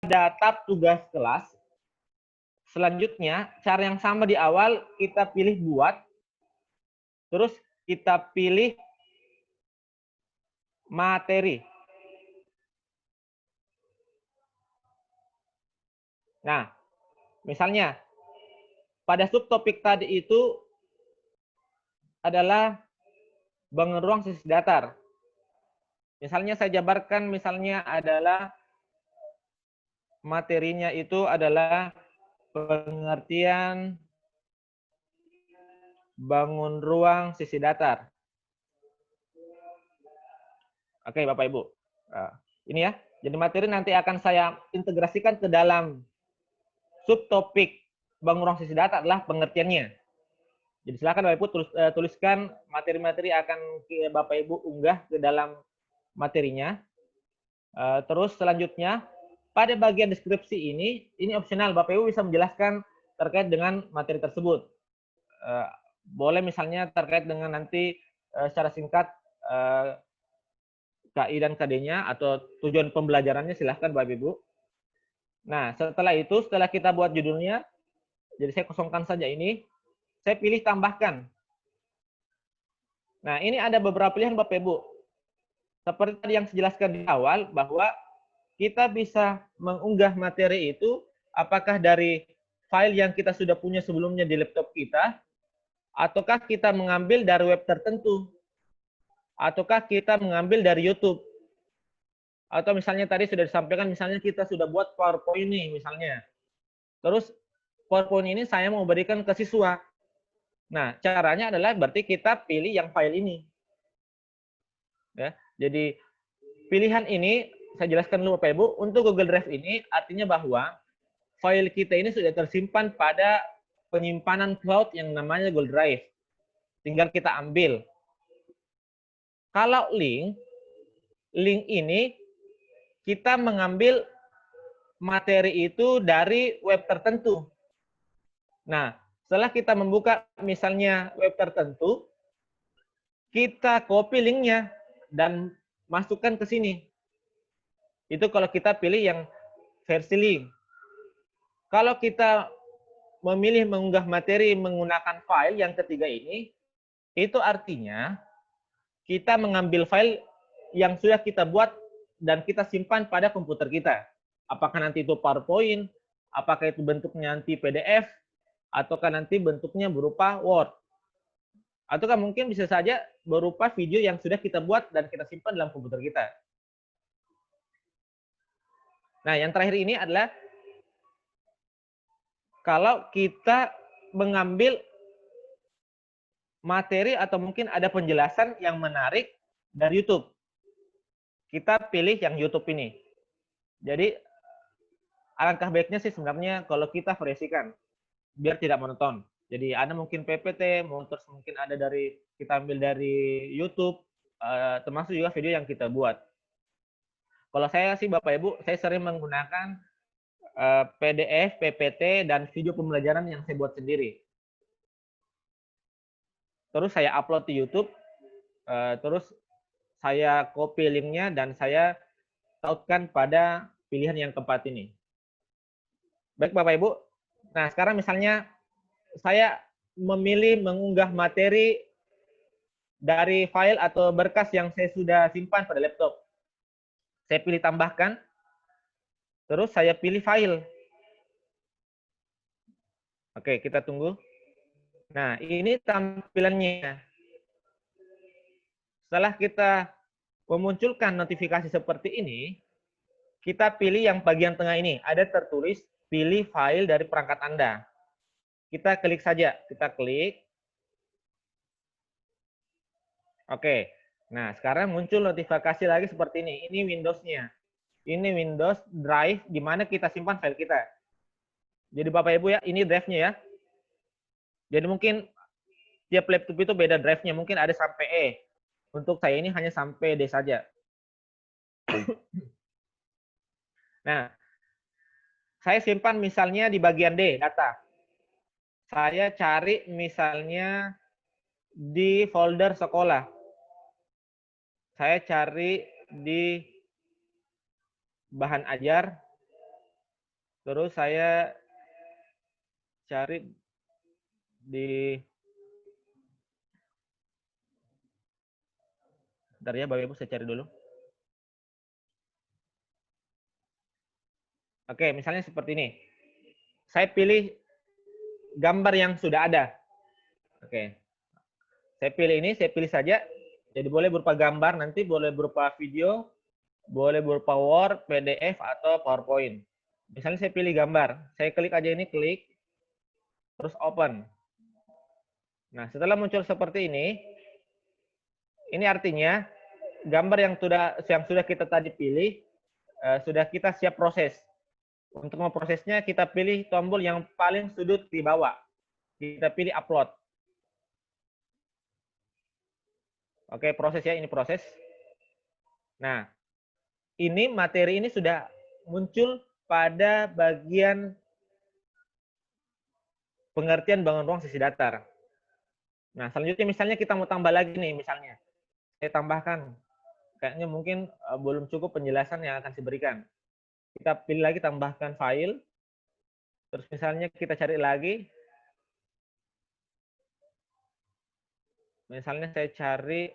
pada tab tugas kelas, selanjutnya cara yang sama di awal kita pilih buat, terus kita pilih materi. Nah, misalnya pada subtopik tadi itu adalah bangun ruang sisi datar. Misalnya saya jabarkan misalnya adalah materinya itu adalah pengertian bangun ruang sisi datar. Oke, Bapak Ibu. Ini ya. Jadi materi nanti akan saya integrasikan ke dalam subtopik bangun ruang sisi datar adalah pengertiannya. Jadi silakan Bapak Ibu tuliskan materi-materi akan Bapak Ibu unggah ke dalam materinya. Terus selanjutnya pada bagian deskripsi ini opsional, Bapak Ibu bisa menjelaskan terkait dengan materi tersebut. Boleh misalnya terkait dengan nanti secara singkat KI dan KD-nya atau tujuan pembelajarannya, silahkan Bapak Ibu. Nah, setelah itu, setelah kita buat judulnya, jadi saya kosongkan saja ini, saya pilih tambahkan. Nah, ini ada beberapa pilihan Bapak Ibu. Seperti tadi yang saya jelaskan di awal, bahwa kita bisa mengunggah materi itu apakah dari file yang kita sudah punya sebelumnya di laptop kita, ataukah kita mengambil dari web tertentu, ataukah kita mengambil dari YouTube. Atau misalnya tadi sudah disampaikan, misalnya kita sudah buat PowerPoint nih misalnya. Terus PowerPoint ini saya mau berikan ke siswa. Nah, caranya adalah berarti kita pilih yang file ini. Ya, jadi pilihan ini saya jelaskan dulu Bapak Ibu, untuk Google Drive ini artinya bahwa file kita ini sudah tersimpan pada penyimpanan cloud yang namanya Google Drive. Tinggal kita ambil. Kalau link ini kita mengambil materi itu dari web tertentu. Nah, setelah kita membuka misalnya web tertentu, kita copy linknya dan masukkan ke sini. Itu kalau kita pilih yang versi link. Kalau kita memilih mengunggah materi menggunakan file yang ketiga ini, itu artinya kita mengambil file yang sudah kita buat dan kita simpan pada komputer kita. Apakah nanti itu PowerPoint, apakah itu bentuknya nanti PDF, ataukah nanti bentuknya berupa Word. Ataukah mungkin bisa saja berupa video yang sudah kita buat dan kita simpan dalam komputer kita. Nah, yang terakhir ini adalah kalau kita mengambil materi atau mungkin ada penjelasan yang menarik dari YouTube. Kita pilih yang YouTube ini. Jadi alangkah baiknya sih sebenarnya kalau kita variasikan biar tidak monoton. Jadi ada mungkin PPT, terus mungkin ada dari kita ambil dari YouTube, termasuk juga video yang kita buat. Kalau saya sih Bapak Ibu, saya sering menggunakan PDF, PPT, dan video pembelajaran yang saya buat sendiri. Terus saya upload di YouTube, terus saya copy linknya dan saya tautkan pada pilihan yang keempat ini. Baik Bapak Ibu, nah sekarang misalnya saya memilih mengunggah materi dari file atau berkas yang saya sudah simpan pada laptop. Saya pilih tambahkan, terus saya pilih file. Oke, kita tunggu. Nah, ini tampilannya. Setelah kita memunculkan notifikasi seperti ini, kita pilih yang bagian tengah ini. Ada tertulis pilih file dari perangkat Anda. Kita klik saja, kita klik. Oke, nah sekarang muncul notifikasi lagi seperti ini. Ini Windows-nya. Ini Windows Drive di mana kita simpan file kita. Jadi Bapak Ibu ya, ini drive-nya ya. Jadi mungkin tiap laptop itu beda drive-nya. Mungkin ada sampai E. Untuk saya ini hanya sampai D saja. Nah, saya simpan misalnya di bagian D, data. Saya cari misalnya di folder sekolah. Saya cari di bahan ajar. Terus saya cari di, bentar ya Bapak Ibu, saya cari dulu. Oke, misalnya seperti ini. Saya pilih gambar yang sudah ada. Oke. Saya pilih ini, saya pilih saja. Jadi boleh berupa gambar, nanti boleh berupa video, boleh berupa Word, PDF, atau PowerPoint. Misalnya saya pilih gambar. Saya klik aja ini, klik. Terus open. Nah, setelah muncul seperti ini artinya gambar yang sudah kita tadi pilih, sudah kita siap proses. Untuk memprosesnya, kita pilih tombol yang paling sudut di bawah. Kita pilih upload. Oke, proses ya, ini proses. Nah, ini materi ini sudah muncul pada bagian pengertian bangun ruang sisi datar. Nah, selanjutnya misalnya kita mau tambah lagi nih, misalnya. Saya tambahkan. Kayaknya mungkin belum cukup penjelasan yang akan saya berikan. Kita pilih lagi, tambahkan file. Terus misalnya kita cari lagi. Misalnya saya cari,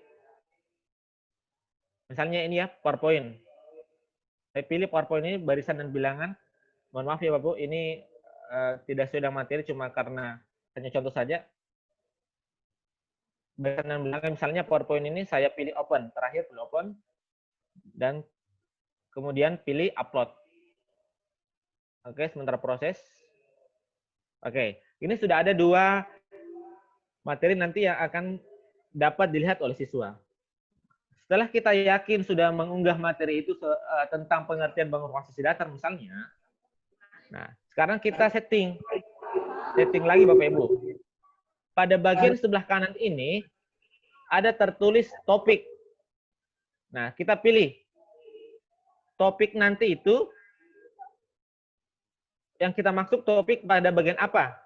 misalnya ini ya, PowerPoint. Saya pilih PowerPoint ini barisan dan bilangan. Mohon maaf ya Bapak, ini tidak sesuai dengan materi, cuma karena hanya contoh saja. Barisan dan bilangan, misalnya PowerPoint ini saya pilih open. Terakhir pilih open. Dan kemudian pilih upload. Oke, sementara proses. Oke, ini sudah ada 2 materi nanti yang akan dapat dilihat oleh siswa. Setelah kita yakin sudah mengunggah materi itu tentang pengertian bangun ruang sisi datar misalnya, nah sekarang kita setting lagi Bapak Ibu. Pada bagian sebelah kanan ini ada tertulis topik. Nah, kita pilih topik nanti itu yang kita maksud topik pada bagian apa?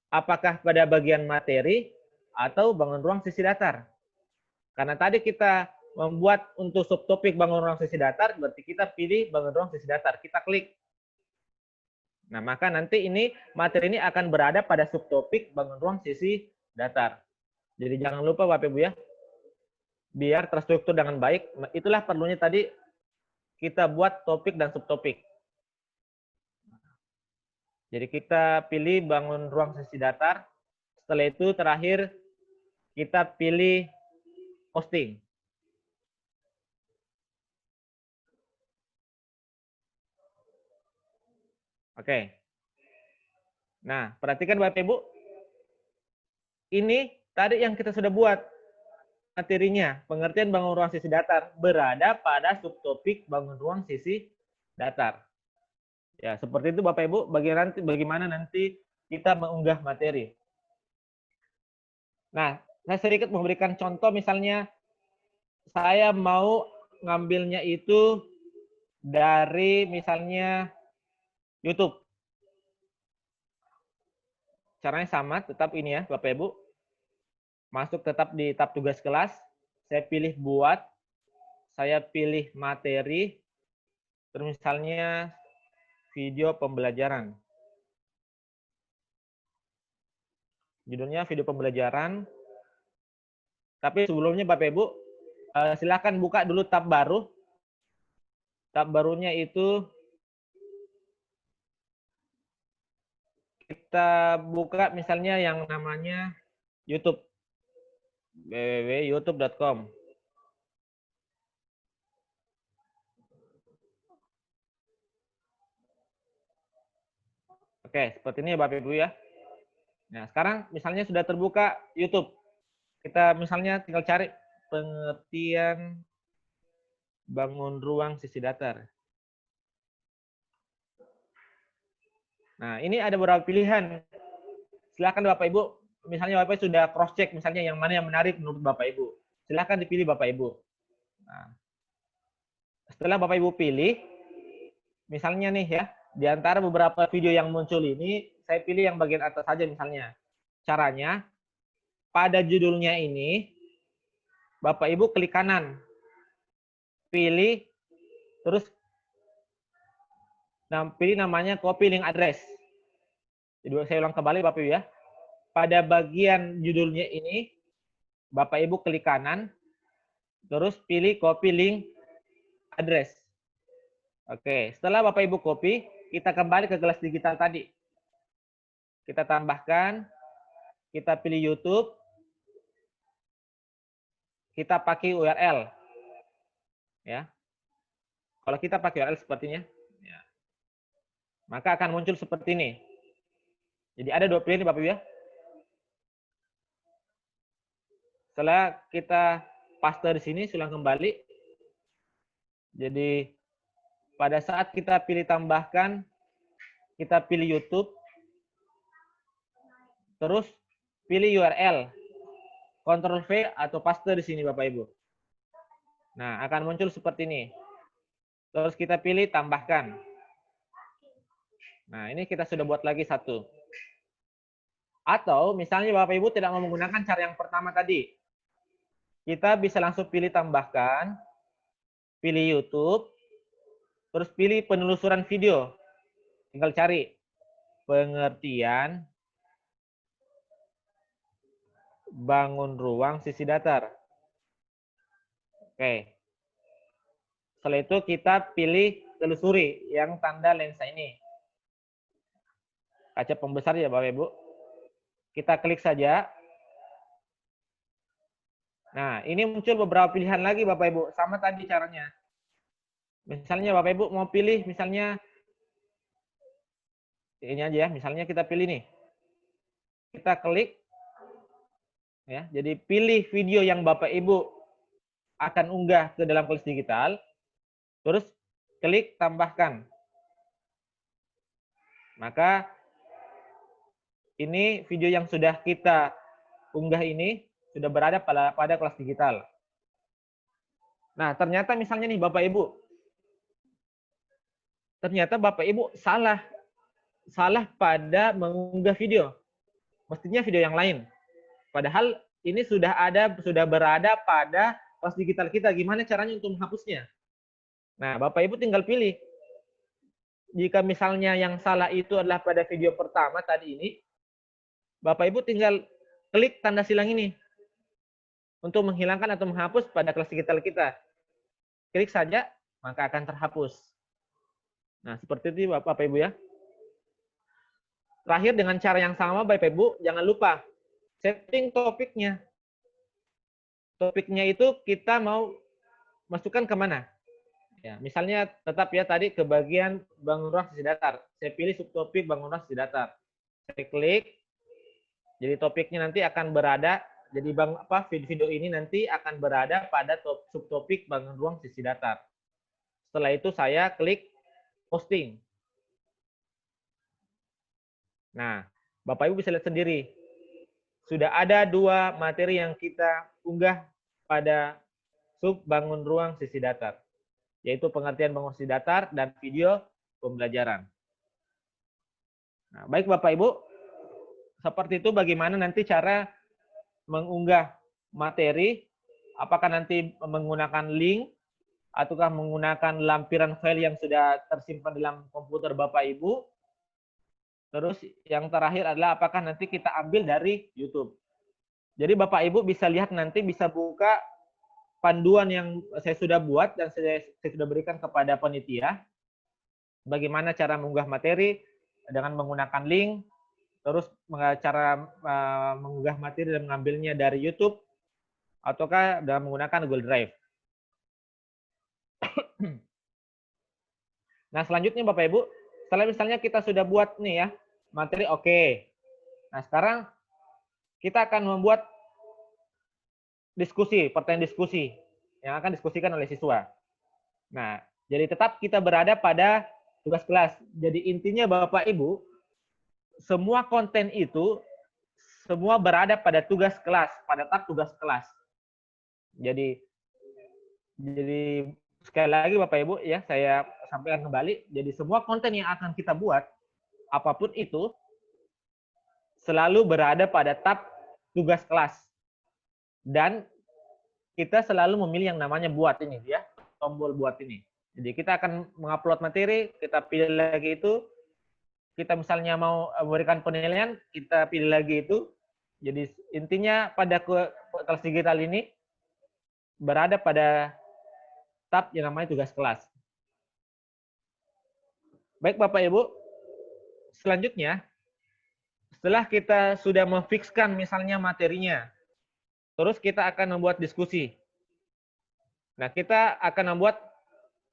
Apakah pada bagian materi atau bangun ruang sisi datar? Karena tadi kita membuat untuk subtopik bangun ruang sisi datar, berarti kita pilih bangun ruang sisi datar. Kita klik. Nah, maka nanti ini materi ini akan berada pada subtopik bangun ruang sisi datar. Jadi jangan lupa Bapak Ibu ya, biar terstruktur dengan baik. Itulah perlunya tadi kita buat topik dan subtopik. Jadi kita pilih bangun ruang sisi datar. Setelah itu terakhir kita pilih posting. Oke. Nah, perhatikan Bapak Ibu. Ini tadi yang kita sudah buat materinya. Pengertian bangun ruang sisi datar berada pada subtopik bangun ruang sisi datar. Ya, seperti itu Bapak Ibu, bagaimana nanti kita mengunggah materi. Nah, saya sedikit memberikan contoh, misalnya saya mau ngambilnya itu dari misalnya YouTube. Caranya sama, tetap ini ya Bapak Ibu. Masuk tetap di tab tugas kelas, saya pilih buat, saya pilih materi, terus misalnya video pembelajaran. Judulnya video pembelajaran. Tapi sebelumnya Bapak Ibu, silakan buka dulu tab baru. Tab barunya itu kita buka misalnya yang namanya YouTube. www.youtube.com. Oke, seperti ini ya Bapak Ibu ya. Nah, sekarang misalnya sudah terbuka YouTube. Kita misalnya tinggal cari pengertian bangun ruang sisi datar. Nah, ini ada beberapa pilihan. Silakan Bapak Ibu, misalnya Bapak Ibu sudah cross check misalnya yang mana yang menarik menurut Bapak Ibu. Silakan dipilih Bapak Ibu. Nah, setelah Bapak Ibu pilih, misalnya nih ya, di antara beberapa video yang muncul ini, saya pilih yang bagian atas saja misalnya. Caranya, pada judulnya ini, Bapak Ibu klik kanan. Pilih, terus pilih namanya copy link address. Jadi saya ulang kembali Bapak Ibu ya. Pada bagian judulnya ini, Bapak Ibu klik kanan, terus pilih copy link address. Oke, setelah Bapak Ibu copy, kita kembali ke kelas digital tadi. Kita tambahkan, kita pilih YouTube, kita pakai URL. Ya. Kalau kita pakai URL sepertinya, ya, maka akan muncul seperti ini. Jadi ada dua pilihan Bapak Ibu ya. Setelah kita paste di sini, ulang kembali. Jadi pada saat kita pilih tambahkan, kita pilih YouTube, terus pilih URL, Ctrl V atau paste di sini Bapak Ibu. Nah, akan muncul seperti ini. Terus kita pilih tambahkan. Nah, ini kita sudah buat lagi satu. Atau misalnya Bapak Ibu tidak mau menggunakan cara yang pertama tadi. Kita bisa langsung pilih tambahkan, pilih YouTube, terus pilih penelusuran video. Tinggal cari pengertian bangun ruang sisi datar. Oke. Setelah itu kita pilih telusuri yang tanda lensa ini. Kaca pembesar ya Bapak Ibu. Kita klik saja. Nah, ini muncul beberapa pilihan lagi Bapak Ibu. Sama tadi caranya. Misalnya Bapak Ibu mau pilih misalnya ini aja ya. Misalnya kita pilih nih. Kita klik. Ya, jadi pilih video yang Bapak Ibu akan unggah ke dalam kelas digital. Terus klik tambahkan. Maka ini video yang sudah kita unggah ini sudah berada pada kelas digital. Nah, ternyata misalnya nih Bapak Ibu. Ternyata Bapak Ibu salah pada mengunggah video. Mestinya video yang lain. Padahal ini sudah berada pada kelas digital kita. Gimana caranya untuk menghapusnya? Nah, Bapak Ibu tinggal pilih. Jika misalnya yang salah itu adalah pada video pertama tadi ini, Bapak Ibu tinggal klik tanda silang ini untuk menghilangkan atau menghapus pada kelas digital kita. Klik saja, maka akan terhapus. Nah, seperti itu Bapak Ibu ya. Terakhir dengan cara yang sama Bapak Ibu, jangan lupa setting topiknya. Topiknya itu kita mau masukkan kemana? Ya, misalnya tetap ya tadi ke bagian bangun ruang sisi datar. Saya pilih subtopik bangun ruang sisi datar. Saya klik. Jadi topiknya nanti akan berada, jadi video ini nanti akan berada pada subtopik bangun ruang sisi datar. Setelah itu saya klik posting. Nah, Bapak Ibu bisa lihat sendiri. Sudah ada dua materi yang kita unggah pada sub bangun ruang sisi datar, yaitu pengertian bangun sisi datar dan video pembelajaran. Nah, baik Bapak Ibu, seperti itu bagaimana nanti cara mengunggah materi, apakah nanti menggunakan link, ataukah menggunakan lampiran file yang sudah tersimpan dalam komputer Bapak Ibu. Terus yang terakhir adalah apakah nanti kita ambil dari YouTube. Jadi Bapak Ibu bisa lihat nanti, bisa buka panduan yang saya sudah buat dan saya sudah berikan kepada panitia. Bagaimana cara mengunggah materi dengan menggunakan link, terus cara mengunggah materi dan mengambilnya dari YouTube, ataukah dengan menggunakan Google Drive. Nah, selanjutnya Bapak Ibu, setelah misalnya kita sudah buat nih ya, materi oke. Nah, sekarang kita akan membuat diskusi, pertanyaan diskusi yang akan diskusikan oleh siswa. Nah, jadi tetap kita berada pada tugas kelas. Jadi intinya Bapak Ibu, semua konten itu semua berada pada tugas kelas, pada tab tugas kelas. Jadi sekali lagi Bapak Ibu ya, saya sampaikan kembali. Jadi semua konten yang akan kita buat, apapun itu, selalu berada pada tab tugas kelas. Dan kita selalu memilih yang namanya buat ini ya, tombol buat ini. Jadi kita akan mengupload materi, kita pilih lagi itu, kita misalnya mau memberikan penilaian, kita pilih lagi itu. Jadi intinya pada kelas digital ini berada pada tab yang namanya tugas kelas. Baik Bapak Ibu, selanjutnya setelah kita sudah memfikskan misalnya materinya, terus kita akan membuat diskusi. Nah, kita akan membuat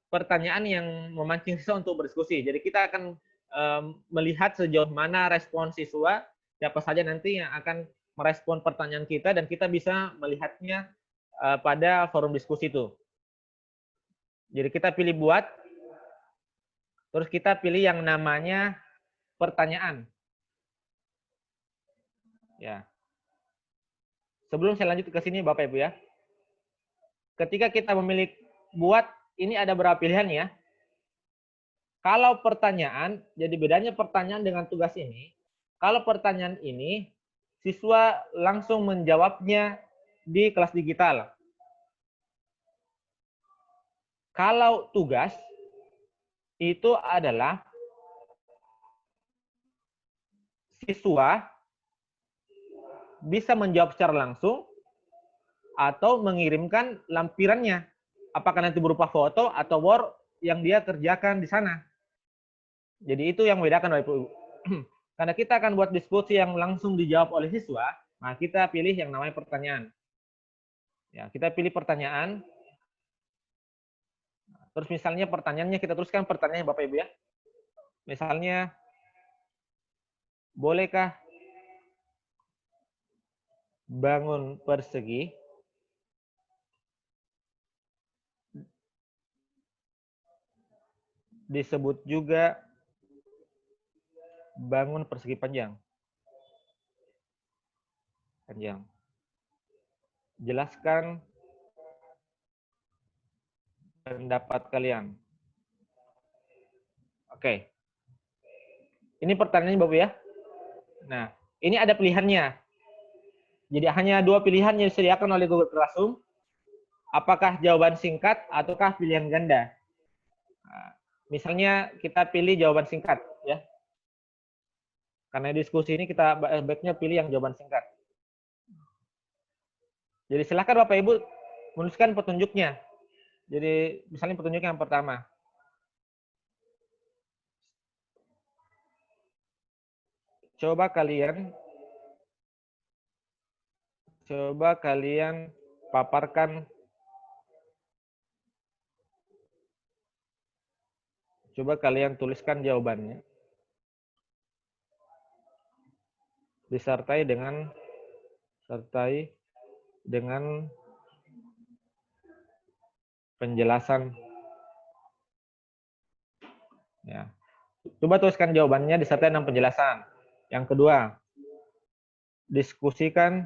pertanyaan yang memancing siswa untuk berdiskusi. Jadi kita akan melihat sejauh mana respon siswa, siapa saja nanti yang akan merespon pertanyaan kita, dan kita bisa melihatnya pada forum diskusi itu. Jadi kita pilih buat, terus kita pilih yang namanya pertanyaan. Ya. Sebelum saya lanjut ke sini Bapak Ibu ya. Ketika kita memilih buat, ini ada beberapa pilihan ya. Kalau pertanyaan, jadi bedanya pertanyaan dengan tugas ini, kalau pertanyaan ini, siswa langsung menjawabnya di kelas digital. Kalau tugas, itu adalah siswa bisa menjawab secara langsung atau mengirimkan lampirannya. Apakah nanti berupa foto atau Word yang dia kerjakan di sana. Jadi itu yang membedakan Bapak Ibu. Karena kita akan buat diskusi yang langsung dijawab oleh siswa, nah kita pilih yang namanya pertanyaan. Ya, kita pilih pertanyaan. Terus misalnya pertanyaannya kita teruskan pertanyaannya Bapak Ibu ya. Misalnya, bolehkah bangun persegi disebut juga bangun persegi panjang? Jelaskan pendapat kalian. Oke. Ini pertanyaannya Bapak ya. Nah, ini ada pilihannya. Jadi hanya 2 pilihan yang disediakan oleh Google Classroom. Apakah jawaban singkat ataukah pilihan ganda? Nah, misalnya kita pilih jawaban singkat ya. Karena diskusi ini kita baiknya pilih yang jawaban singkat. Jadi silakan Bapak Ibu menuliskan petunjuknya. Jadi misalnya petunjuk yang pertama. Coba kalian paparkan, coba kalian tuliskan jawabannya disertai dengan penjelasan. Ya. Coba tuliskan jawabannya disertai dengan penjelasan. Yang kedua, diskusikan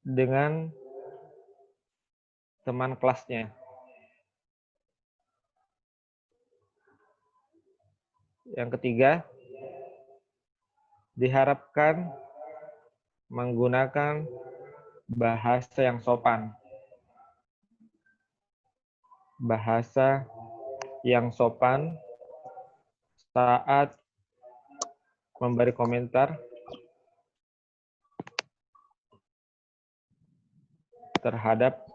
dengan teman kelasnya. Yang ketiga, diharapkan menggunakan bahasa yang sopan. Bahasa yang sopan saat memberi komentar terhadap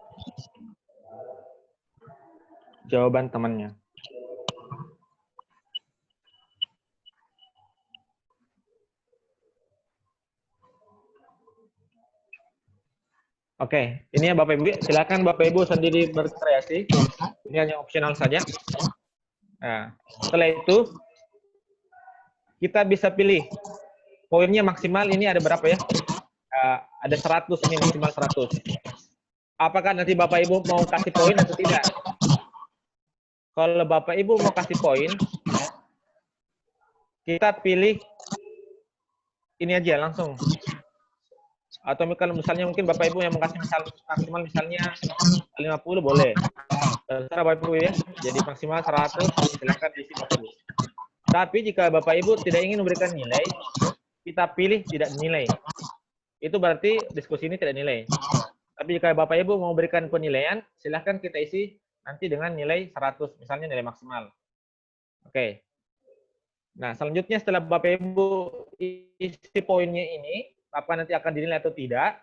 jawaban temannya. Oke, ini ya Bapak Ibu. Silakan Bapak Ibu sendiri berkreasi. Ini hanya opsional saja. Nah, setelah itu kita bisa pilih poinnya maksimal ini ada berapa ya? Ada 100 ini maksimal 100. Apakah nanti Bapak Ibu mau kasih poin atau tidak? Kalau Bapak Ibu mau kasih poin, kita pilih ini aja langsung. Atau kalau misalnya mungkin Bapak Ibu yang mengasih maksimal misalnya 50 boleh. Terserah Bapak Ibu ya. Jadi maksimal 100 silakan isi Bapak Ibu. Tapi jika Bapak Ibu tidak ingin memberikan nilai, kita pilih tidak nilai. Itu berarti diskusi ini tidak nilai. Tapi jika Bapak Ibu mau berikan penilaian, silahkan kita isi nanti dengan nilai 100, misalnya nilai maksimal. Oke. Nah, selanjutnya setelah Bapak Ibu isi poinnya ini, apa nanti akan dinilai atau tidak,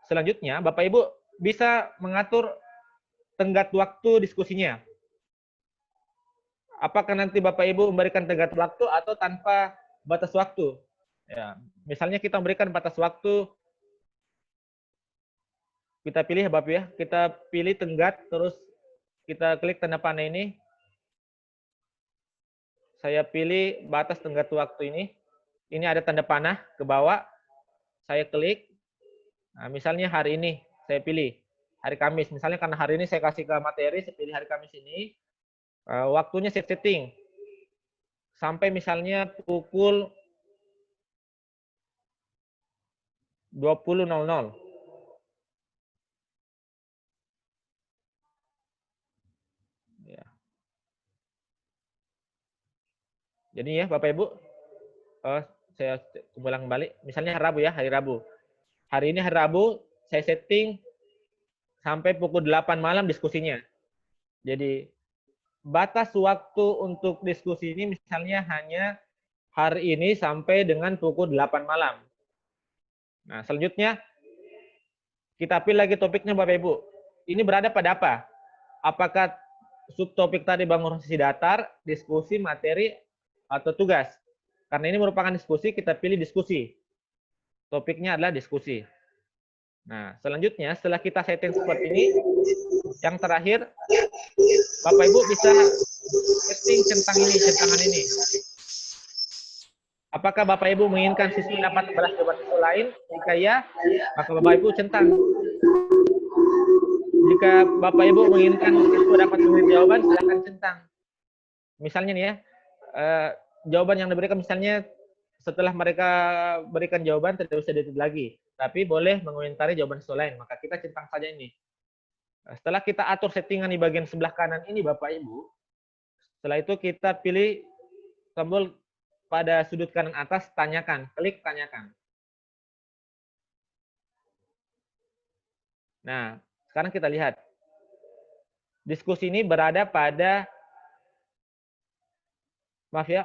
selanjutnya Bapak Ibu bisa mengatur tenggat waktu diskusinya. Apakah nanti Bapak Ibu memberikan tenggat waktu atau tanpa batas waktu? Ya, misalnya kita memberikan batas waktu, kita pilih ya Bapak ya, kita pilih tenggat, terus kita klik tanda panah ini. Saya pilih batas tenggat waktu ini. Ini ada tanda panah ke bawah. Saya klik. Nah, misalnya hari ini saya pilih hari Kamis. Misalnya karena hari ini saya kasih ke materi, saya pilih hari Kamis ini. Waktunya saya setting sampai misalnya pukul 20.00. Ya. Jadi ya Bapak Ibu, saya ulang balik. Misalnya hari Rabu ya, hari Rabu. Hari ini hari Rabu, saya setting sampai pukul 8 malam diskusinya. Jadi batas waktu untuk diskusi ini misalnya hanya hari ini sampai dengan pukul 8 malam. Nah, selanjutnya kita pilih lagi topiknya Bapak Ibu. Ini berada pada apa? Apakah subtopik tadi bangun organisasi datar, diskusi, materi, atau tugas? Karena ini merupakan diskusi, kita pilih diskusi. Topiknya adalah diskusi. Nah, selanjutnya setelah kita setting seperti ini, yang terakhir, Bapak Ibu bisa setting centangan ini. Apakah Bapak Ibu menginginkan siswa dapat membalas jawaban siswa lain? Jika ya, maka Bapak Ibu centang. Jika Bapak Ibu menginginkan siswa dapat memberi jawaban, silakan centang. Misalnya nih ya, jawaban yang diberikan misalnya setelah mereka berikan jawaban tidak usah ditulis lagi, tapi boleh mengomentari jawaban siswa lain. Maka kita centang saja ini. Setelah kita atur settingan di bagian sebelah kanan ini Bapak Ibu, setelah itu kita pilih tombol pada sudut kanan atas, tanyakan, klik tanyakan. Nah, sekarang kita lihat. Diskusi ini berada pada, maaf ya,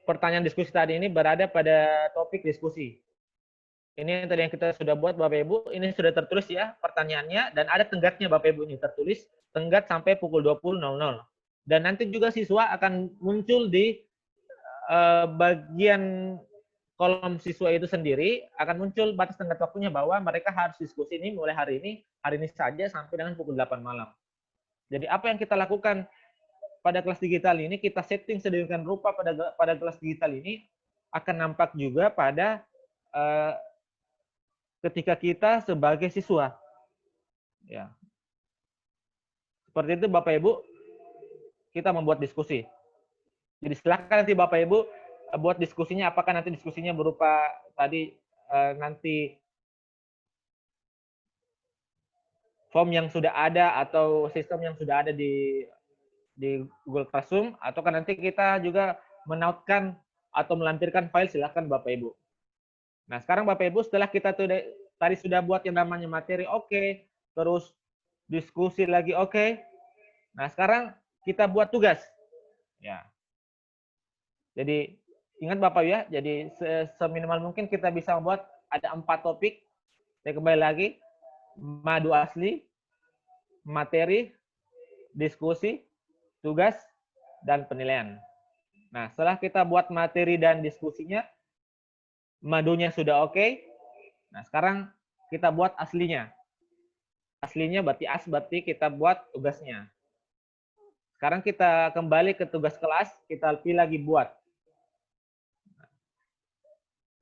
pertanyaan diskusi tadi ini berada pada topik diskusi. Ini yang tadi yang kita sudah buat Bapak Ibu, ini sudah tertulis ya pertanyaannya, dan ada tenggatnya Bapak Ibu ini tertulis, tenggat sampai pukul 20.00. Dan nanti juga siswa akan muncul di bagian kolom siswa itu sendiri akan muncul batas tenggat waktunya bahwa mereka harus diskusi ini mulai hari ini saja sampai dengan pukul 8 malam. Jadi apa yang kita lakukan pada kelas digital ini, kita setting sedemikian rupa pada kelas digital ini akan nampak juga pada ketika kita sebagai siswa. Ya. Seperti itu Bapak Ibu, kita membuat diskusi. Jadi silakan nanti Bapak Ibu buat diskusinya, apakah nanti diskusinya berupa tadi nanti form yang sudah ada atau sistem yang sudah ada di Google Classroom, ataukah nanti kita juga menautkan atau melampirkan file, silakan Bapak Ibu. Nah, sekarang Bapak Ibu setelah kita tadi sudah buat yang namanya materi oke, terus diskusi lagi oke. Nah, sekarang kita buat tugas. Ya. Jadi ingat Bapak ya, jadi seminimal mungkin kita bisa membuat ada 4 topik. Saya kembali lagi, madu asli, materi, diskusi, tugas, dan penilaian. Nah, setelah kita buat materi dan diskusinya, madunya sudah oke. Nah, sekarang kita buat aslinya. Aslinya berarti kita buat tugasnya. Sekarang kita kembali ke tugas kelas, kita pilih lagi buat.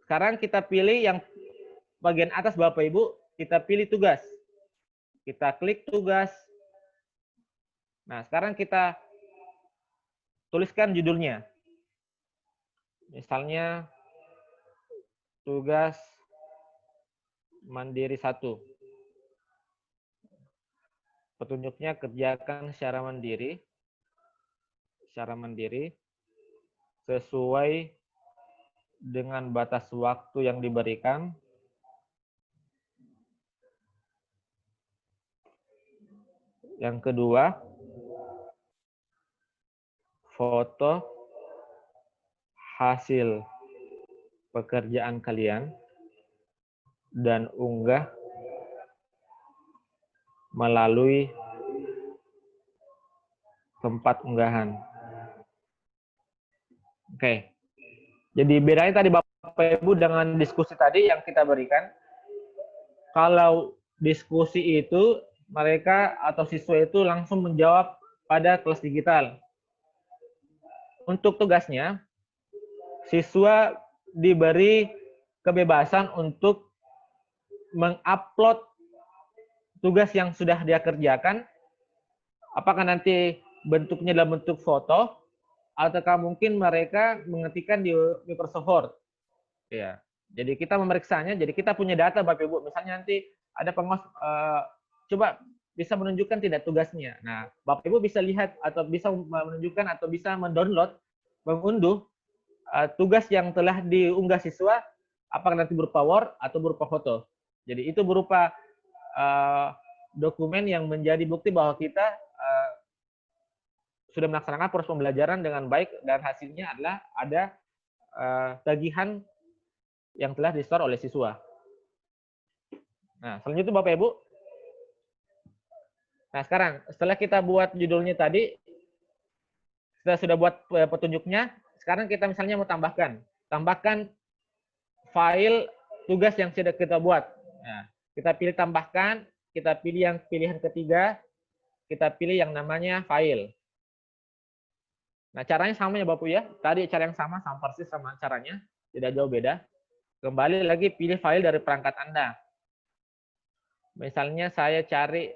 Sekarang kita pilih yang bagian atas Bapak Ibu, kita pilih tugas. Kita klik tugas. Nah, sekarang kita tuliskan judulnya. Misalnya tugas mandiri 1. Petunjuknya kerjakan secara mandiri sesuai dengan batas waktu yang diberikan. Yang kedua, foto hasil pekerjaan kalian dan unggah melalui tempat unggahan. Oke. Jadi bedanya tadi Bapak Ibu dengan diskusi tadi yang kita berikan, kalau diskusi itu mereka atau siswa itu langsung menjawab pada kelas digital. Untuk tugasnya, siswa diberi kebebasan untuk mengupload tugas yang sudah dia kerjakan, apakah nanti bentuknya dalam bentuk foto, ataukah mungkin mereka mengetikkan di Microsoft Word. Ya, jadi kita memeriksanya, jadi kita punya data Bapak Ibu, misalnya nanti ada pengawas, coba bisa menunjukkan tidak tugasnya. Nah, Bapak Ibu bisa lihat atau bisa menunjukkan atau bisa mendownload, mengunduh tugas yang telah diunggah siswa, apakah nanti berupa Word atau berupa foto. Jadi itu berupa dokumen yang menjadi bukti bahwa kita sudah melaksanakan proses pembelajaran dengan baik dan hasilnya adalah ada tagihan yang telah di-store oleh siswa. Nah, selanjutnya Bapak Ibu. Nah, sekarang setelah kita buat judulnya tadi, kita sudah buat petunjuknya, sekarang kita misalnya mau tambahkan file tugas yang sudah kita buat. Nah, kita pilih tambahkan, kita pilih yang pilihan ketiga, kita pilih yang namanya file. Nah, caranya sama ya Bapak ya. Tadi cara yang sama persis sama caranya, tidak jauh beda. Kembali lagi pilih file dari perangkat Anda. Misalnya saya cari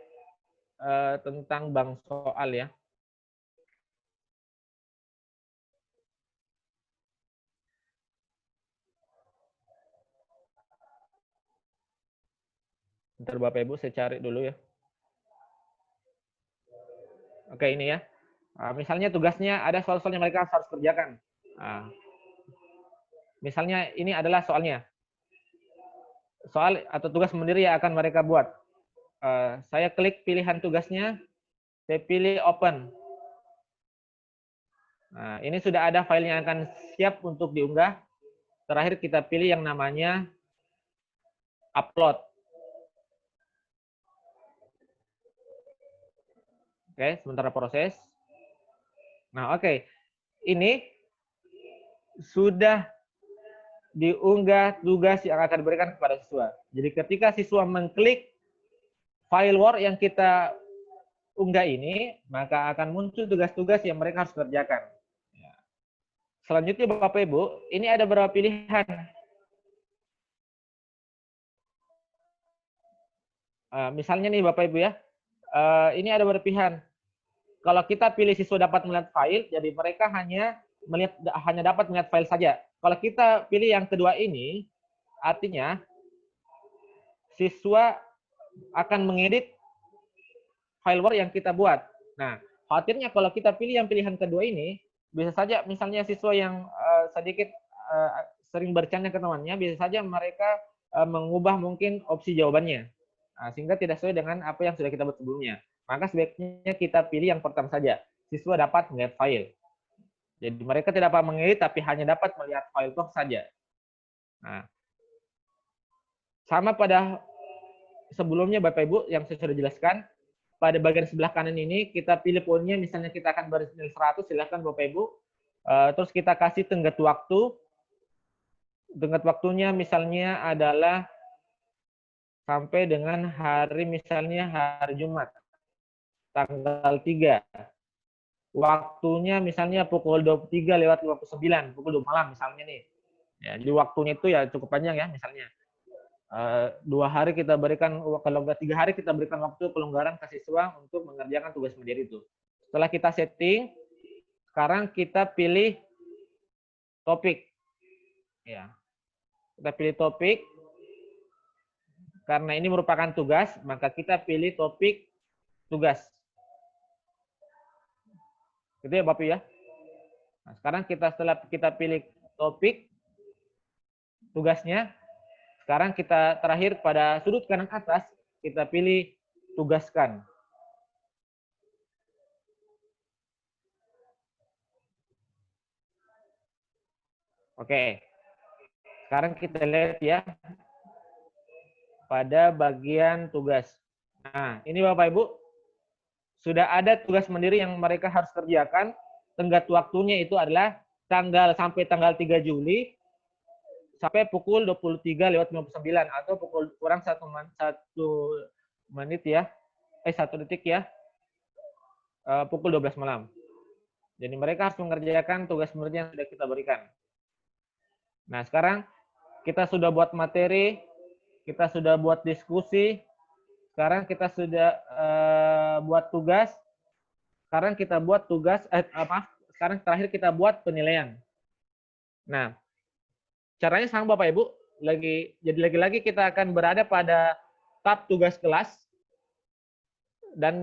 tentang bank soal ya. Bentar Bapak Ibu, saya cari dulu ya. Oke, ini ya. Misalnya tugasnya ada soal-soal yang mereka harus kerjakan. Misalnya ini adalah soalnya. Soal atau tugas sendiri yang akan mereka buat. Saya klik pilihan tugasnya, saya pilih open. Nah, ini sudah ada file yang akan siap untuk diunggah. Terakhir kita pilih yang namanya upload. Oke, sementara proses. Nah, oke. Ini sudah diunggah tugas yang akan diberikan kepada siswa. Jadi ketika siswa mengklik file Word yang kita unggah ini, maka akan muncul tugas-tugas yang mereka harus kerjakan. Selanjutnya Bapak Ibu, ini ada beberapa pilihan. Misalnya nih Bapak Ibu ya, ini ada beberapa pilihan. Kalau kita pilih siswa dapat melihat file, jadi mereka hanya dapat melihat file saja. Kalau kita pilih yang kedua ini, artinya siswa akan mengedit file Word yang kita buat. Nah, khawatirnya kalau kita pilih yang pilihan kedua ini, bisa saja misalnya siswa yang sedikit sering bercanda ke temannya, bisa saja mereka mengubah mungkin opsi jawabannya. Sehingga tidak sesuai dengan apa yang sudah kita buat sebelumnya. Maka sebaiknya kita pilih yang pertama saja. Siswa dapat melihat file. Jadi mereka tidak dapat mengedit, tapi hanya dapat melihat file itu saja. Nah, sama pada sebelumnya Bapak Ibu yang saya sudah jelaskan, pada bagian sebelah kanan ini kita pilih poinnya, misalnya kita akan bernilai 100, silahkan Bapak Ibu. Terus kita kasih tenggat waktu. Tenggat waktunya misalnya adalah sampai dengan hari misalnya hari Jumat. Tanggal 3. Waktunya misalnya pukul 23:59, pukul 2 malam misalnya nih. Ya, jadi waktunya itu ya cukup panjang ya misalnya. 2 hari kita berikan, kalau 3 hari kita berikan waktu pelonggaran ke siswa untuk mengerjakan tugas sendiri itu. Setelah kita setting, sekarang kita pilih topik. Ya, kita pilih topik. Karena ini merupakan tugas, maka kita pilih topik tugas. Gitu ya Bapak ya. Nah, sekarang setelah kita pilih topik tugasnya, sekarang kita terakhir pada sudut kanan atas kita pilih tugaskan. Oke, sekarang kita lihat ya pada bagian tugas. Nah, ini Bapak Ibu, sudah ada tugas mandiri yang mereka harus kerjakan. Tenggat waktunya itu adalah sampai tanggal 3 Juli sampai pukul 23:59 atau pukul kurang 1 menit ya. 1 detik ya. Pukul 12 malam. Jadi mereka harus mengerjakan tugas mandiri yang sudah kita berikan. Nah, sekarang kita sudah buat materi, kita sudah buat diskusi, sekarang kita sudah buat tugas, sekarang kita buat tugas, sekarang terakhir kita buat penilaian. Nah, caranya sama Bapak Ibu, jadi lagi-lagi kita akan berada pada tab tugas kelas, dan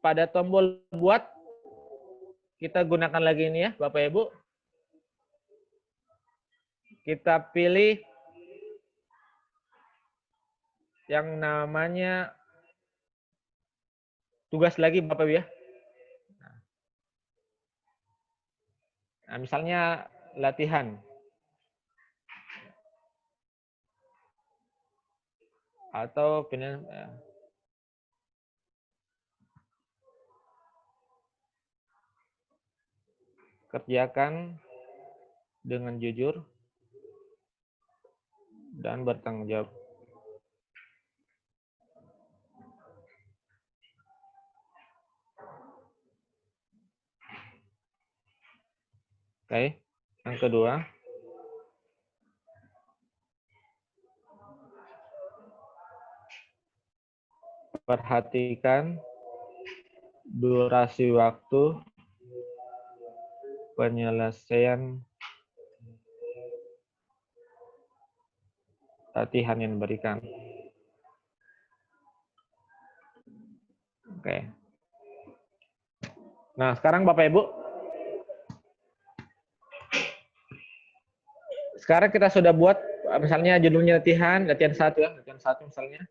pada tombol buat, kita gunakan lagi ini ya Bapak Ibu. Kita pilih yang namanya tugas lagi Bapak Ibu ya. Nah, misalnya latihan. Atau kerjakan dengan jujur dan bertanggung jawab. Oke, yang kedua, perhatikan durasi waktu penyelesaian latihan yang diberikan. Oke. Nah, sekarang Bapak Ibu, sekarang kita sudah buat misalnya judulnya latihan 1 ya, latihan 1 misalnya.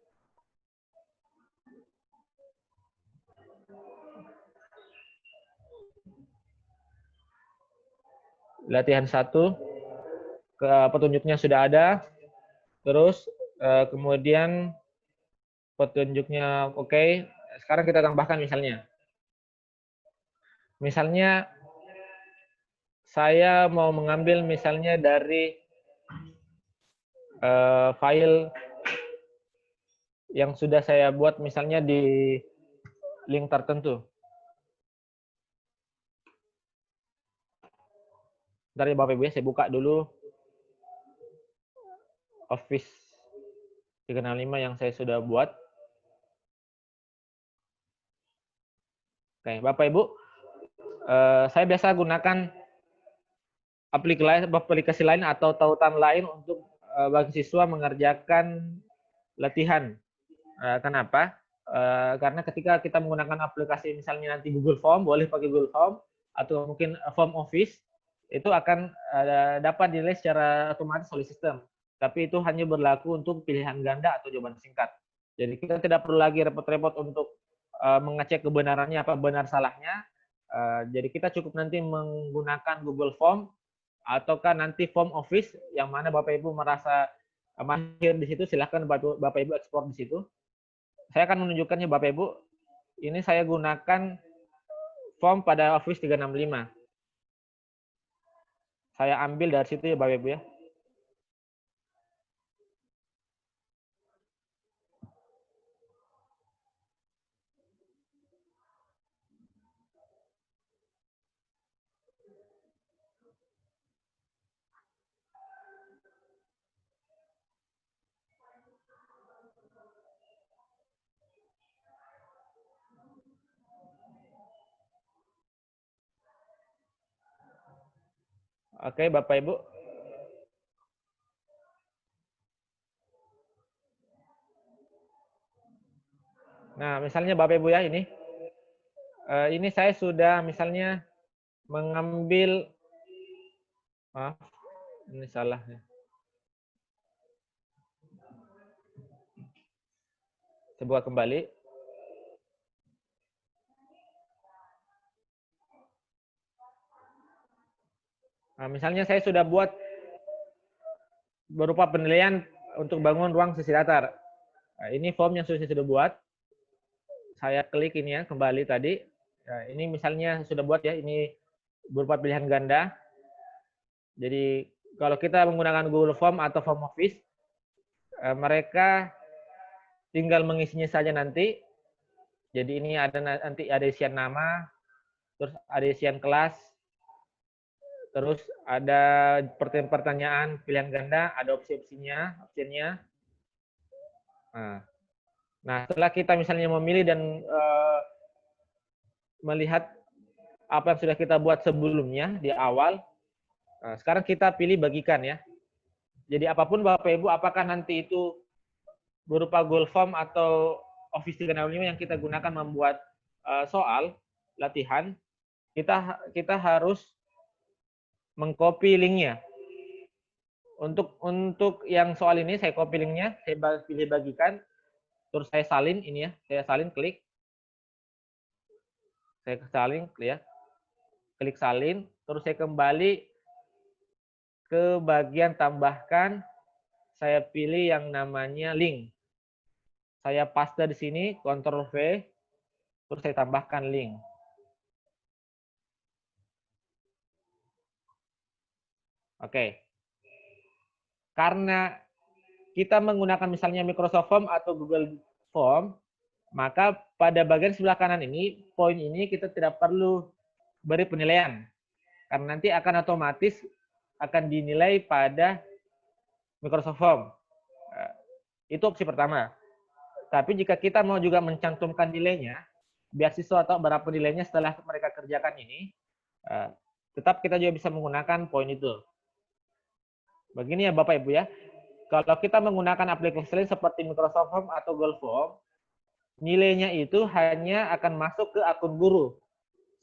Latihan 1, petunjuknya sudah ada. Terus kemudian petunjuknya oke. Sekarang kita tambahkan misalnya. Misalnya saya mau mengambil misalnya dari file yang sudah saya buat misalnya di link tertentu. Dari Bapak Ibu ya, saya buka dulu Office 365 yang saya sudah buat. Oke, Bapak Ibu, saya biasa gunakan aplikasi lain atau tautan lain untuk bagi siswa mengerjakan latihan. Kenapa? Karena ketika kita menggunakan aplikasi misalnya nanti Google Form, boleh pakai Google Form atau mungkin Form Office, itu akan dapat dinilai secara otomatis oleh sistem. Tapi itu hanya berlaku untuk pilihan ganda atau jawaban singkat. Jadi kita tidak perlu lagi repot-repot untuk mengecek kebenarannya apa benar salahnya. Jadi kita cukup nanti menggunakan Google Form ataukah nanti Form Office yang mana Bapak Ibu merasa mahir di situ, silahkan Bapak Ibu ekspor di situ. Saya akan menunjukkannya Bapak Ibu. Ini saya gunakan form pada Office 365. Saya ambil dari situ ya Bapak Ibu ya. Oke Bapak Ibu. Nah, misalnya Bapak Ibu ya ini saya sudah misalnya mengambil, maaf, ini salah ya. Saya buka kembali. Nah, misalnya saya sudah buat berupa penilaian untuk bangun ruang sisi datar. Nah, ini form yang saya sudah buat. Saya klik ini ya, kembali tadi. Nah, ini misalnya sudah buat ya, ini berupa pilihan ganda. Jadi kalau kita menggunakan Google Form atau Form Office, mereka tinggal mengisinya saja nanti. Jadi ini ada nanti ada isian nama, terus ada isian kelas, terus ada pertanyaan pilihan ganda, ada opsinya. Nah, setelah kita misalnya memilih dan melihat apa yang sudah kita buat sebelumnya di awal, sekarang kita pilih bagikan ya. Jadi apapun Bapak Ibu, apakah nanti itu berupa Google Form atau Office 365 yang kita gunakan membuat soal latihan, kita harus mengcopy linknya. Untuk yang soal ini saya copy linknya, saya pilih bagikan, terus saya salin ini ya, saya salin klik, klik salin, terus saya kembali ke bagian tambahkan, saya pilih yang namanya link. Saya paste di sini, Ctrl V, terus saya tambahkan link. Oke. Karena kita menggunakan misalnya Microsoft Form atau Google Form, maka pada bagian sebelah kanan ini, poin ini kita tidak perlu beri penilaian. Karena nanti akan otomatis akan dinilai pada Microsoft Form. Itu opsi pertama. Tapi jika kita mau juga mencantumkan nilainya, biar siswa tahu berapa nilainya setelah mereka kerjakan ini, tetap kita juga bisa menggunakan poin itu. Begini ya Bapak Ibu ya, kalau kita menggunakan aplikasi lain seperti Microsoft Form atau Google Form, nilainya itu hanya akan masuk ke akun guru,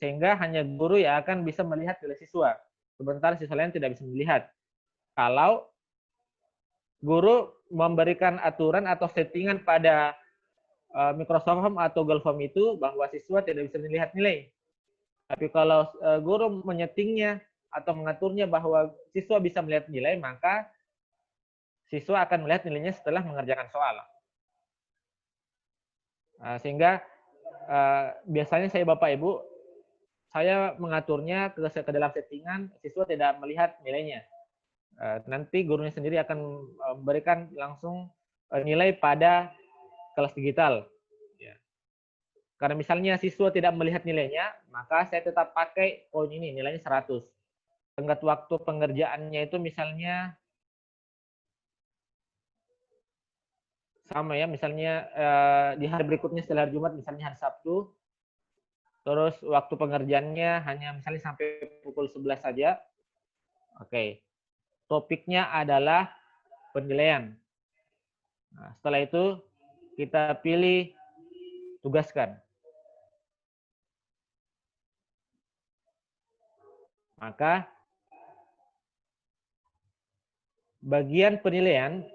sehingga hanya guru yang akan bisa melihat nilai siswa. Sementara siswa lain tidak bisa melihat. Kalau guru memberikan aturan atau settingan pada Microsoft Form atau Google Form itu bahwa siswa tidak bisa melihat nilai. Tapi kalau guru menyetingnya atau mengaturnya bahwa siswa bisa melihat nilai, maka siswa akan melihat nilainya setelah mengerjakan soal. Sehingga biasanya saya Bapak Ibu, saya mengaturnya ke dalam settingan, siswa tidak melihat nilainya. Nanti gurunya sendiri akan memberikan langsung nilai pada kelas digital. Karena misalnya siswa tidak melihat nilainya, maka saya tetap pakai poin ini, nilainya 100. Tenggat waktu pengerjaannya itu misalnya sama ya, misalnya di hari berikutnya setelah hari Jumat, misalnya hari Sabtu, terus waktu pengerjaannya hanya misalnya sampai pukul 11 saja. Oke. Topiknya adalah penilaian. Nah, setelah itu kita pilih tugaskan. Maka bagian penilaian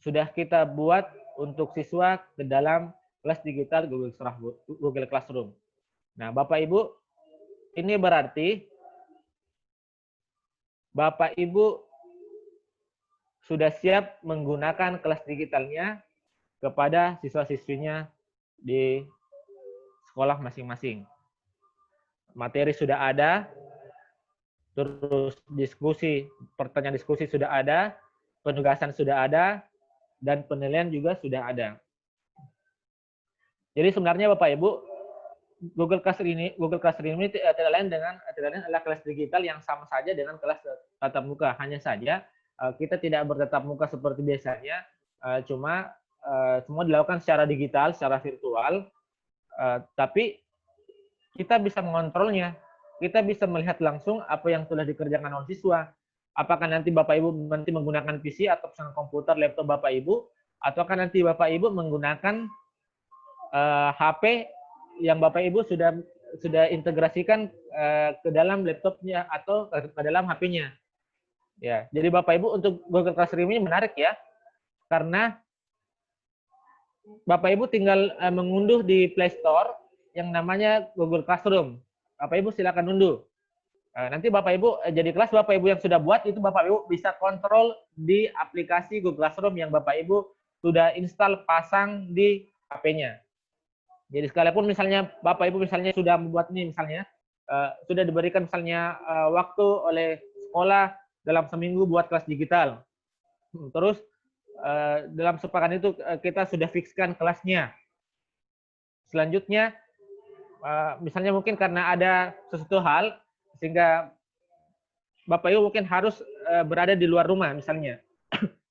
sudah kita buat untuk siswa ke dalam kelas digital Google Classroom. Nah, Bapak Ibu, ini berarti Bapak Ibu sudah siap menggunakan kelas digitalnya kepada siswa-siswinya di sekolah masing-masing. Materi sudah ada, terus pertanyaan diskusi sudah ada, penugasan sudah ada, dan penilaian juga sudah ada. Jadi sebenarnya Bapak Ibu, Google Classroom ini tidak lain adalah kelas digital yang sama saja dengan kelas tatap muka. Hanya saja kita tidak bertatap muka seperti biasanya, cuma semua dilakukan secara digital, secara virtual, tapi kita bisa mengontrolnya. Kita bisa melihat langsung apa yang telah dikerjakan oleh siswa. Apakah nanti Bapak Ibu nanti menggunakan PC atau komputer, laptop Bapak Ibu, ataukah nanti Bapak Ibu menggunakan HP yang Bapak Ibu sudah integrasikan ke dalam laptopnya atau ke dalam HP-nya. Ya, jadi Bapak Ibu untuk Google Classroom ini menarik ya, karena Bapak Ibu tinggal mengunduh di Play Store yang namanya Google Classroom. Bapak Ibu silakan unduh. Nanti Bapak Ibu jadi kelas Bapak Ibu yang sudah buat itu Bapak Ibu bisa kontrol di aplikasi Google Classroom yang Bapak Ibu sudah install pasang di HP-nya. Jadi sekalipun misalnya Bapak Ibu misalnya sudah membuat ini misalnya sudah diberikan misalnya waktu oleh sekolah dalam seminggu buat kelas digital. Terus dalam sepekan itu kita sudah fikskan kelasnya. Selanjutnya misalnya mungkin karena ada sesuatu hal sehingga Bapak Ibu mungkin harus berada di luar rumah misalnya.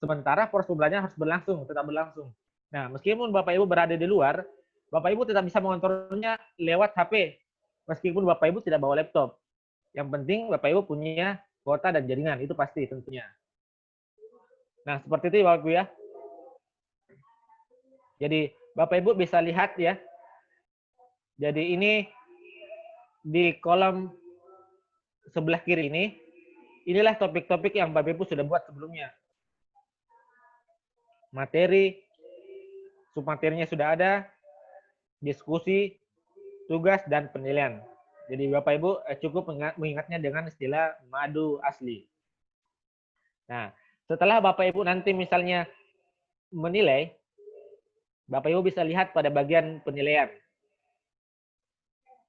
Sementara proses pembelajaran harus berlangsung, tetap berlangsung. Nah, meskipun Bapak Ibu berada di luar, Bapak Ibu tetap bisa mengontrolnya lewat HP. Meskipun Bapak Ibu tidak bawa laptop. Yang penting Bapak Ibu punya kuota dan jaringan, itu pasti tentunya. Nah, seperti itu Bapak Ibu ya. Jadi Bapak Ibu bisa lihat ya. Jadi ini di kolom sebelah kiri ini, inilah topik-topik yang Bapak Ibu sudah buat sebelumnya. Materi, submaterinya sudah ada, diskusi, tugas, dan penilaian. Jadi Bapak Ibu cukup mengingatnya dengan istilah madu asli. Nah, setelah Bapak Ibu nanti misalnya menilai, Bapak Ibu bisa lihat pada bagian penilaian.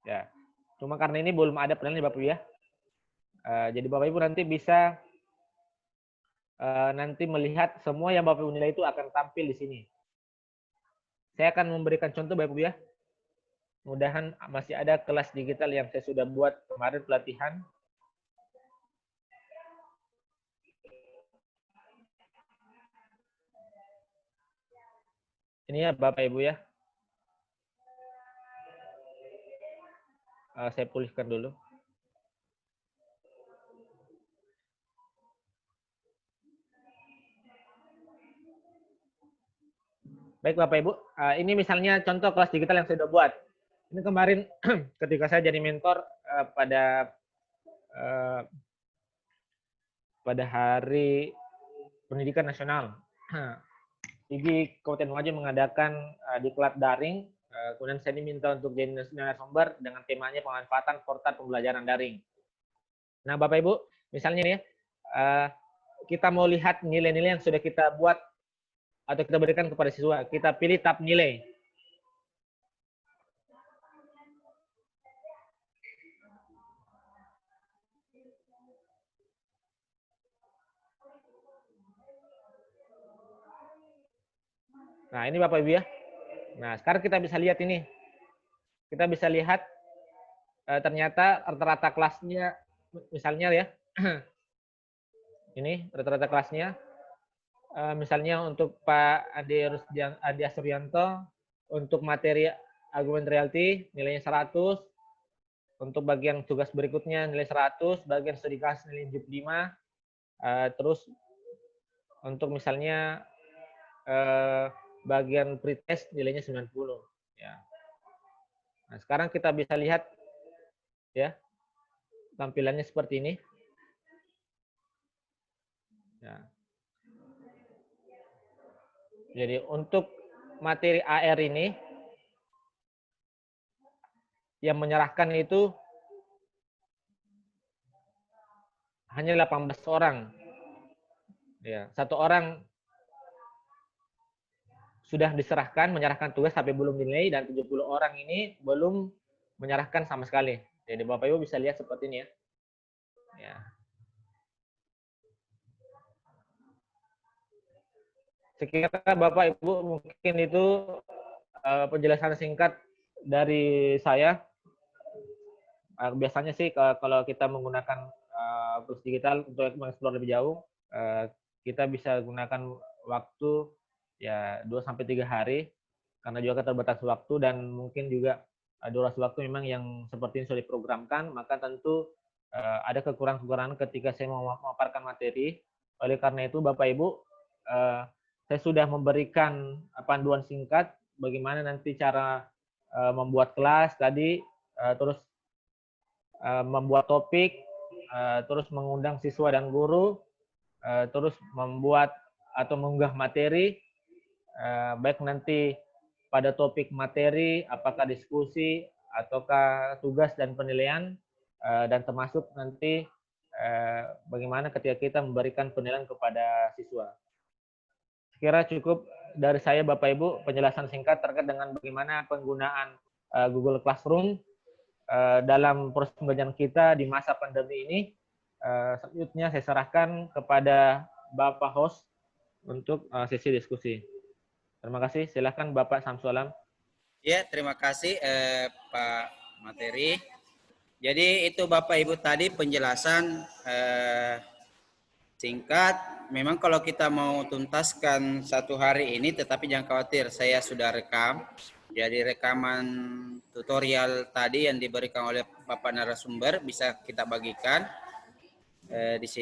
Ya, cuma karena ini belum ada penilaian Bapak Ibu ya. Jadi Bapak Ibu nanti bisa nanti melihat semua yang Bapak Ibu nilai itu akan tampil di sini. Saya akan memberikan contoh Bapak Ibu ya. Mudahan masih ada kelas digital yang saya sudah buat kemarin pelatihan. Ini ya Bapak Ibu ya. Saya pulihkan dulu. Baik Bapak Ibu, ini misalnya contoh kelas digital yang saya sudah buat. Ini kemarin ketika saya jadi mentor pada Hari Pendidikan Nasional. IGI Kabupaten Lumajang mengadakan diklat daring, kemudian saya diminta untuk jadi narasumber dengan temanya pemanfaatan portal pembelajaran daring. Nah Bapak Ibu, misalnya nih kita mau lihat nilai-nilai yang sudah kita buat atau kita berikan kepada siswa, kita pilih tab nilai. Nah, ini Bapak Ibu ya. Nah, sekarang kita bisa lihat ini. Kita bisa lihat ternyata rata-rata kelasnya, misalnya ya. Ini rata-rata kelasnya. Misalnya untuk Pak Adi Asuryanto, untuk materi argumen reality nilainya 100, untuk bagian tugas berikutnya nilai 100, bagian studi kasus nilai 75, terus untuk misalnya bagian pretest nilainya 90. Ya. Nah, sekarang kita bisa lihat ya tampilannya seperti ini. Ya. Jadi untuk materi AR ini yang menyerahkan itu hanya 18 orang. Ya, satu orang sudah diserahkan, menyerahkan tugas tapi belum dinilai, dan 70 orang ini belum menyerahkan sama sekali. Jadi Bapak Ibu bisa lihat seperti ini ya. Ya. Sekiranya Bapak Ibu mungkin itu penjelasan singkat dari saya. Biasanya sih kalau kita menggunakan kursus digital untuk mengeksplor lebih jauh, kita bisa gunakan waktu ya 2-3 hari karena juga keterbatasan waktu, dan mungkin juga durasi waktu memang yang seperti ini sudah diprogramkan, maka tentu ada kekurangan-kekurangan ketika saya mau memaparkan materi. Oleh karena itu Bapak Ibu, saya sudah memberikan panduan singkat bagaimana nanti cara membuat kelas tadi, terus membuat topik, terus mengundang siswa dan guru, terus membuat atau mengunggah materi, baik nanti pada topik materi, apakah diskusi, ataukah tugas dan penilaian, dan termasuk nanti bagaimana ketika kita memberikan penilaian kepada siswa. Kira cukup dari saya Bapak Ibu penjelasan singkat terkait dengan bagaimana penggunaan Google Classroom dalam proses pembelajaran kita di masa pandemi ini. Selanjutnya saya serahkan kepada Bapak host untuk sesi diskusi. Terima kasih. Silakan Bapak Samsualam. Ya, terima kasih Pak Materi. Jadi itu Bapak Ibu tadi penjelasan singkat. Memang kalau kita mau tuntaskan satu hari ini, tetapi jangan khawatir, saya sudah rekam. Jadi rekaman tutorial tadi yang diberikan oleh Bapak narasumber bisa kita bagikan di situ.